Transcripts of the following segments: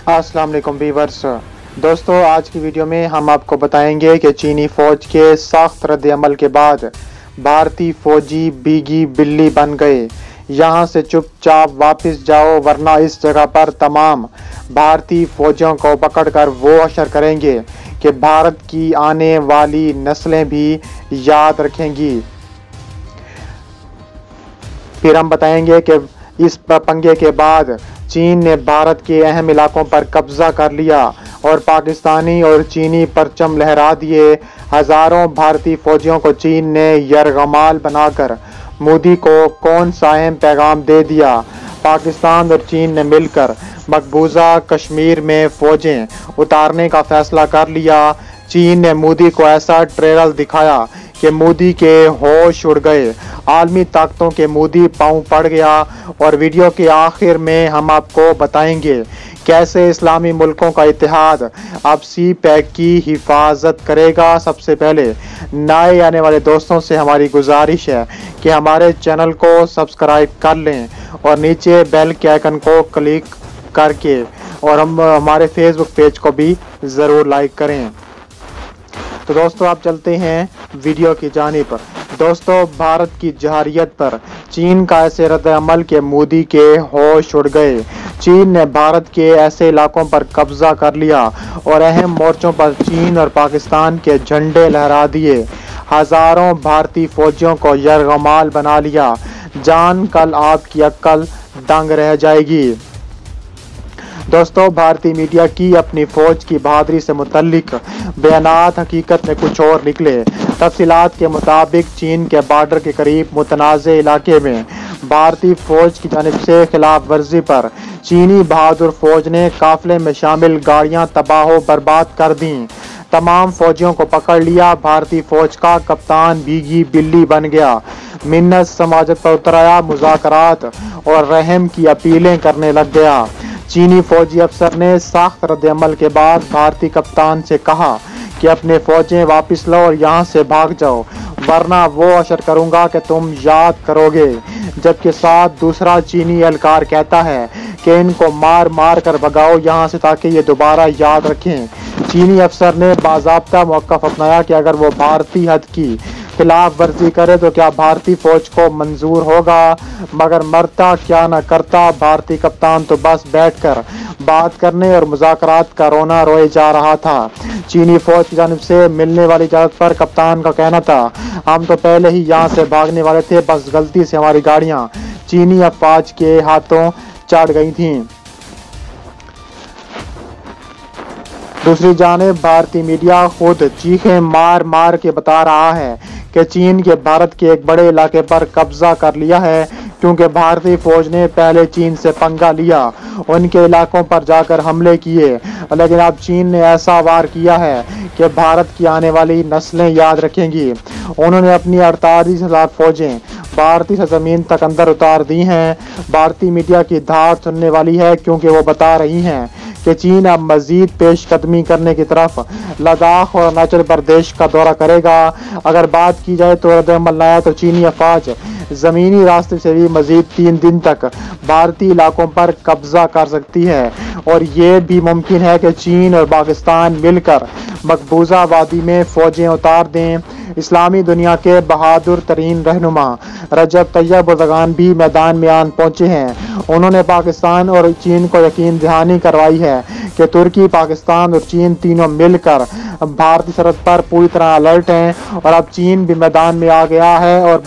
अस्सलाम वालेकुम वीवर्स। दोस्तों, आज की वीडियो में हम आपको बताएंगे कि चीनी फौज के सख्त रद्द-ए-अमल के बाद भारतीय फौजी बीगी बिल्ली बन गए। यहाँ से चुपचाप वापस जाओ, वरना इस जगह पर तमाम भारतीय फौजियों को पकड़कर वो हशर करेंगे कि भारत की आने वाली नस्लें भी याद रखेंगी। फिर हम बताएंगे कि इस पंगे के बाद चीन ने भारत के अहम इलाकों पर कब्जा कर लिया और पाकिस्तानी और चीनी परचम लहरा दिए। हजारों भारतीय फौजियों को चीन ने यरगमाल बनाकर मोदी को कौन सा अहम पैगाम दे दिया। पाकिस्तान और चीन ने मिलकर मकबूजा कश्मीर में फौजें उतारने का फैसला कर लिया। चीन ने मोदी को ऐसा ट्रेलर दिखाया कि मोदी के होश उड़ गए। आलमी ताकतों के मोदी पांव पड़ गया। और वीडियो के आखिर में हम आपको बताएंगे कैसे इस्लामी मुल्कों का इत्तेहाद अब सी पैक की हिफाजत करेगा। सबसे पहले नए आने वाले दोस्तों से हमारी गुजारिश है कि हमारे चैनल को सब्सक्राइब कर लें और नीचे बेल के आइकन को क्लिक करके और हमारे फेसबुक पेज को भी ज़रूर लाइक करें। तो दोस्तों, आप चलते हैं वीडियो की जानिब। दोस्तों, भारत की जहारियत पर चीन का ऐसे रद्द-ए-अमल के मोदी के होश उड़ गए। चीन ने भारत के ऐसे इलाकों पर कब्जा कर लिया और अहम मोर्चों पर चीन और पाकिस्तान के झंडे लहरा दिए। हजारों भारतीय फौजियों को यरगमाल बना लिया। जान कल आपकी अक्ल दंग रह जाएगी। दोस्तों, भारतीय मीडिया की अपनी फौज की बहादुरी से मुतल्लिक बयानात हकीकत में कुछ और निकले। तफसीलात के मुताबिक चीन के बॉर्डर के करीब मुतनाज़े इलाके में भारतीय फौज की जानिब से खिलाफ वर्जी पर चीनी बहादुर फौज ने काफिले में शामिल गाड़ियां तबाह बर्बाद कर दी। तमाम फौजियों को पकड़ लिया। भारतीय फौज का कप्तान बीगी बिल्ली बन गया। मिन्नत समाजत पर उतर आया। मुज़ाकरात और रहम की अपीलें करने लग गया। चीनी फौजी अफसर ने सख्त रद्द-ए-अमल के बाद भारतीय कप्तान से कहा कि अपने फौजें वापस लो और यहाँ से भाग जाओ, वरना वो असर करूँगा कि तुम याद करोगे। जबकि साथ दूसरा चीनी एहलकार कहता है कि इनको मार मार कर भगाओ यहाँ से, ताकि ये दोबारा याद रखें। चीनी अफसर ने बाज़ाब्ता मौक़िफ़ अपनाया कि अगर वो भारतीय हद की खिलाफ वर्जी करे तो क्या भारतीय फौज को मंजूर होगा, मगर मरता क्या न करता। भारतीय कप्तान तो बस बैठकर बात करने और मुज़ाकरात का रोना रोए जा रहा था। चीनी फौज की जानिब से मिलने वाली इजाज़त पर कप्तान का कहना था, हम तो पहले ही यहाँ से भागने वाले थे, बस गलती से हमारी गाड़ियाँ चीनी अफवाज के हाथों चढ़ गई थीं। दूसरी जानिब भारतीय मीडिया खुद चीखें मार मार के बता रहा है कि चीन के भारत के एक बड़े इलाके पर कब्जा कर लिया है, क्योंकि भारतीय फौज ने पहले चीन से पंगा लिया, उनके इलाकों पर जाकर हमले किए। लेकिन अब चीन ने ऐसा वार किया है कि भारत की आने वाली नस्लें याद रखेंगी। उन्होंने अपनी 48 लाख फौजें भारतीय सरजमीन तक अंदर उतार दी हैं। भारतीय मीडिया की धार सुनने वाली है, क्योंकि वो बता रही हैं कि चीन अब मजीद पेशकदमी करने की तरफ लद्दाख और अरुणाचल प्रदेश का दौरा करेगा। अगर बात की जाए तो रद्द-ए-अमल न आया तो चीनी अफवाज ज़मीनी रास्ते से भी मजीद 3 दिन तक भारतीय इलाकों पर कब्जा कर सकती है। और ये भी मुमकिन है कि चीन और पाकिस्तान मिलकर मकबूजा वादी में फौजें उतार दें। इस्लामी दुनिया के बहादुर तरीन रहनुमा रजब तैयब एर्दोगान भी मैदान में आन पहुंचे हैं। उन्होंने पाकिस्तान और चीन को यकीन दहानी करवाई है कि तुर्की, पाकिस्तान और चीन तीनों मिलकर भारतीय सरहद पर पूरी तरह अलर्ट हैं और अब चीन भी मैदान में आ गया है और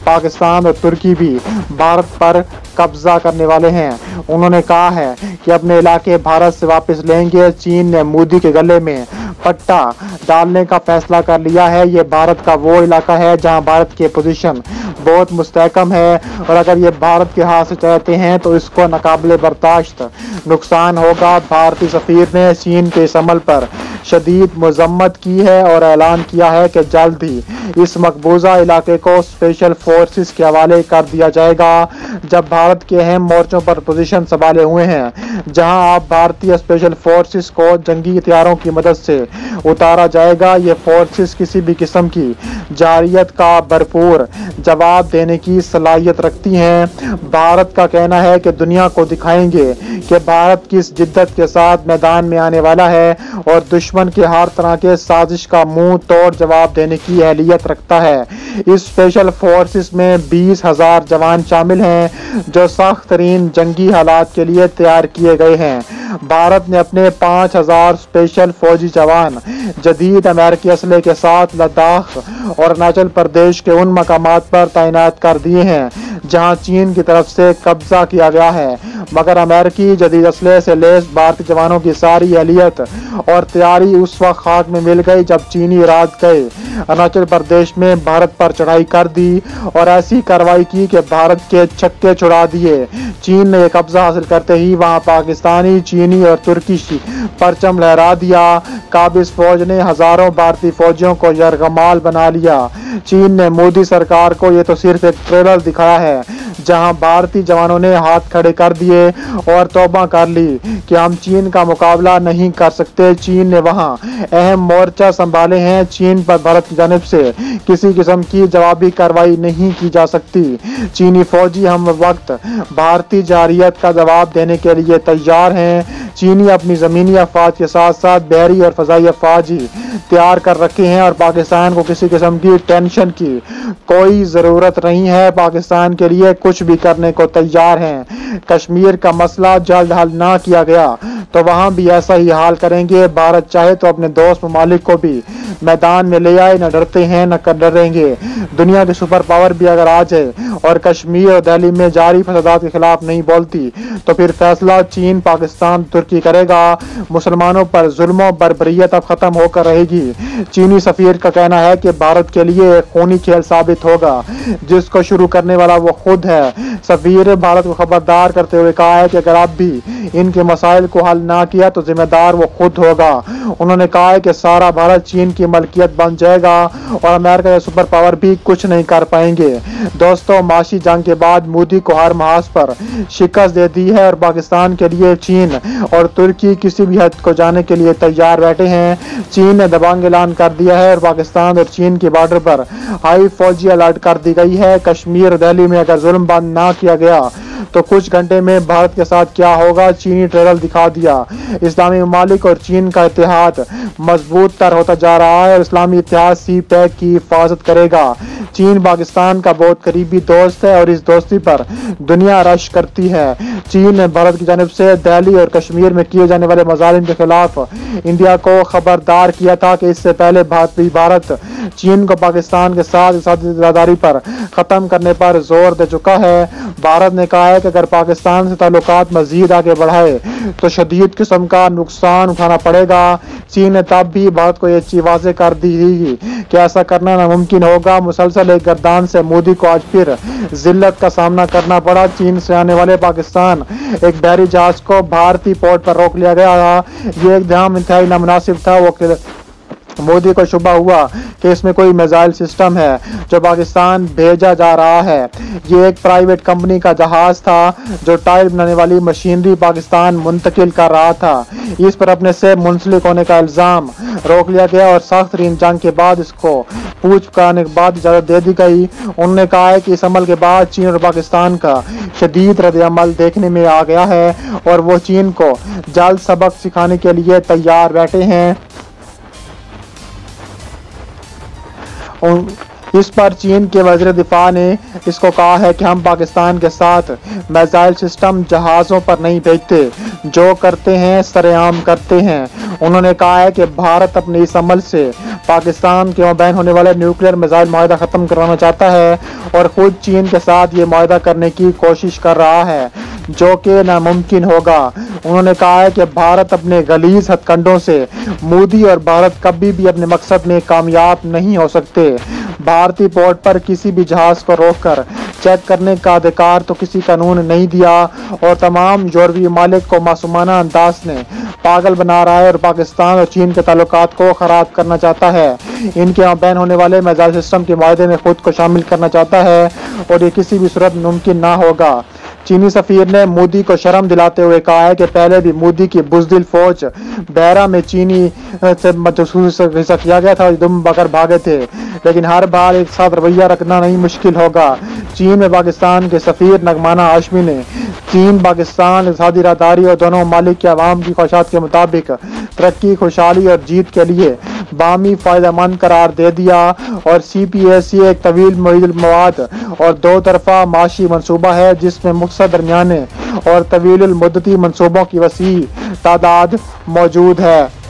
पाकिस्तान और तुर्की भी भारत पर कब्जा करने वाले हैं। उन्होंने कहा है कि अपने इलाके भारत से वापस लेंगे। चीन ने मोदी के गले में पट्टा डालने का फैसला कर लिया है। ये भारत का वो इलाका है जहां भारत की पोजीशन बहुत मुस्तहकम है और अगर ये भारत के हाथ से चाहते हैं तो इसको नाकाबिले बर्दाश्त नुकसान होगा। भारतीय सफीर ने चीन के इस अमल पर शदीद मजम्मत की है और ऐलान किया है कि जल्द ही इस मकबूजा इलाके को स्पेशल फोर्सेस के हवाले कर दिया जाएगा। जब भारत के अहम मोर्चों पर पोजीशन संभाले हुए हैं, जहां आप भारतीय स्पेशल फोर्सेस को जंगी हथियारों की मदद से उतारा जाएगा। ये फोर्सेस किसी भी किस्म की जारियत का भरपूर जवाब जवाब देने की सलाहियत रखती हैं। भारत का कहना है कि दुनिया को दिखाएंगे कि भारत किस जिद्दत के साथ मैदान में आने वाला है और दुश्मन के हर तरह के साजिश का मुंह तोड़ जवाब देने की अहलियत रखता है। इस स्पेशल फोर्सेस में 20,000 जवान शामिल हैं जो सख्त तरीन जंगी हालात के लिए तैयार किए गए हैं। भारत ने अपने 5,000 स्पेशल फौजी जवान जदीद अमेरिकी असले के साथ लद्दाख और अरुणाचल प्रदेश के उन मकामात पर तैनात कर दिए हैं जहां चीन की तरफ से कब्जा किया गया है, मगर अमेरिकी जदीद असले से लैस भारतीय जवानों की सारी अहलियत और तैयारी उस वक्त खाक में मिल गई जब चीनी राज गए अरुणाचल प्रदेश में भारत पर चढ़ाई कर दी और ऐसी कार्रवाई की कि भारत के छक्के छुड़ा दिए। चीन ने कब्जा हासिल करते ही वहां पाकिस्तानी, चीनी और तुर्की परचम लहरा दिया। काबिज फौज ने हजारों भारतीय फौजियों को यरगमाल बना लिया। चीन ने मोदी सरकार को ये तो सिर्फ एक ट्रेलर दिखाया है जहां भारतीय जवानों ने हाथ खड़े कर दिए और तौबा कर ली कि हम चीन का मुकाबला नहीं कर सकते। चीन ने वहां अहम मोर्चा संभाले हैं। चीन पर भारत की जानिब से किसी किस्म की जवाबी कार्रवाई नहीं की जा सकती। चीनी फौजी हम वक्त भारतीय जारियत का जवाब देने के लिए तैयार हैं। चीनी अपनी जमीनी अफवाज के साथ साथ बहरी और फजाई अफवाज ही तैयार कर रखे हैं और पाकिस्तान को किसी किस्म की टेंशन की कोई जरूरत नहीं है। पाकिस्तान के लिए कुछ भी करने को तैयार हैं। कश्मीर का मसला जल्द हल ना किया गया तो वहां भी ऐसा ही हाल करेंगे। भारत चाहे तो अपने दोस्त ममालिक को भी मैदान में ले आए, न डरते हैं न डरेंगे। दुनिया की सुपर पावर भी अगर आ जाए और कश्मीर और दिल्ली में जारी फसादात के खिलाफ नहीं बोलती तो फिर फैसला चीन, पाकिस्तान, तुर्की करेगा। मुसलमानों पर जुल्म बर्बरियत अब खत्म होकर रहेगी। चीनी सफीर का कहना है कि भारत के लिए खूनी खेल साबित होगा जिसको शुरू करने वाला वो खुद है। सफीर भारत को खबरदार करते हुए कहा है कि अगर आप भी इनके मसाइल को हल ना किया तो जिम्मेदार वो खुद होगा। उन्होंने कहा है कि सारा भारत चीन की मलकियत बन जाएगा और अमेरिका या सुपर पावर भी कुछ नहीं कर पाएंगे। दोस्तों, माशी जंग के बाद मोदी को हर महाज पर शिकस्त दे दी है और पाकिस्तान के लिए चीन और तुर्की किसी भी हद को जाने के लिए तैयार बैठे हैं। चीन ने दबंग ऐलान कर दिया है और पाकिस्तान और चीन के बॉर्डर पर हाई फौजी अलर्ट कर दी गई है। कश्मीर और दिल्ली में अगर जुल्म बंद ना किया गया तो कुछ घंटे में भारत के साथ क्या होगा चीनी ट्रेलर दिखा दिया। इस्लामी ममालिक और चीन का इत्तेहाद मजबूत तर होता जा रहा है और इस्लामी इतिहाद CPEC की हिफाजत करेगा। चीन पाकिस्तान का बहुत करीबी दोस्त है और इस दोस्ती पर दुनिया रश करती है। चीन ने भारत की जानिब से दिल्ली और कश्मीर में किए जाने वाले मजालिम के खिलाफ इंडिया को खबरदार किया था कि इससे पहले भारत चीन को पाकिस्तान के साथ साझेदारी पर खत्म करने पर जोर दे चुका है। भारत ने कहा है कि अगर पाकिस्तान से ताल्लुकात मजीद आगे बढ़ाए तो शदीद किस्म का नुकसान उठाना पड़ेगा। चीन ने तब भी भारत को यह चीज वाज़ेह कर दी थी कि ऐसा करना नामुमकिन होगा। मुसलसल एक गर्दान से मोदी को आज फिर जिल्लत का सामना करना पड़ा। चीन से आने वाले पाकिस्तान एक बहरी जहाज को भारतीय पोर्ट पर रोक लिया गया था। ये एकदम इंतहाई नामुनासिब था। वो मोदी को शुबा हुआ कि इसमें कोई मिसाइल सिस्टम है जो पाकिस्तान भेजा जा रहा है। ये एक प्राइवेट कंपनी का जहाज था जो टायर बनाने वाली मशीनरी पाकिस्तान मुंतकिल कर रहा था। इस पर अपने से मुंसलिक होने का इल्जाम रोक लिया गया और सख्त तरीन जंग के बाद इसको पूछ कराने के बाद इजाजत दे दी गई। उन्होंने कहा है कि इस अमल के बाद चीन और पाकिस्तान का शदीद रद्द-ए-अमल देखने में आ गया है और वो चीन को जल्द सबक सिखाने के लिए तैयार बैठे हैं। इस पर चीन के वज़ीर दिफा ने इसको कहा है कि हम पाकिस्तान के साथ मिसाइल सिस्टम जहाज़ों पर नहीं भेजते, जो करते हैं सरेआम करते हैं। उन्होंने कहा है कि भारत अपने इस अमल से पाकिस्तान के मबैन होने वाले न्यूक्लियर मिसाइल माहिदा ख़त्म करवाना चाहता है और ख़ुद चीन के साथ ये माहिदा करने की कोशिश कर रहा है जो कि नामुमकिन होगा। उन्होंने कहा है कि भारत अपने गलीज हथकंडों से मोदी और भारत कभी भी अपने मकसद में कामयाब नहीं हो सकते। भारतीय पोर्ट पर किसी भी जहाज को रोककर चेक करने का अधिकार तो किसी कानून ने नहीं दिया और तमाम यूरोपीय ममालिक को मासूमाना अंदाज ने पागल बना रहा है और पाकिस्तान और चीन के ताल्लुकात को खराब करना चाहता है। इनके मबैन होने वाले मिसाइल सिस्टम के मायदे में खुद को शामिल करना चाहता है और ये किसी भी सूरत मुमकिन ना होगा। चीनी सफीर ने मोदी को शर्म दिलाते हुए कहा है कि पहले भी मोदी की बुजदिल फौज बैरा में चीनी से महसूस किया गया था, दुम बकर भागे थे, लेकिन हर बार एक साथ रवैया रखना नहीं मुश्किल होगा। चीन में पाकिस्तान के सफीर नगमाना हाशमी ने चीन पाकिस्तान इक़्तिसादी राहदारी और दोनों ममालिक के अवाम की ख्वाहिशात के मुताबिक तरक्की, खुशहाली और जीत के लिए बामी फायदेमंद करार दे दिया और CPAC एक तवील मवाद और दो तरफा माशी मनसूबा है जिसमें मुख्तसर दरमियाने और तवील मुद्दती मनसूबों की वसी तादाद मौजूद है।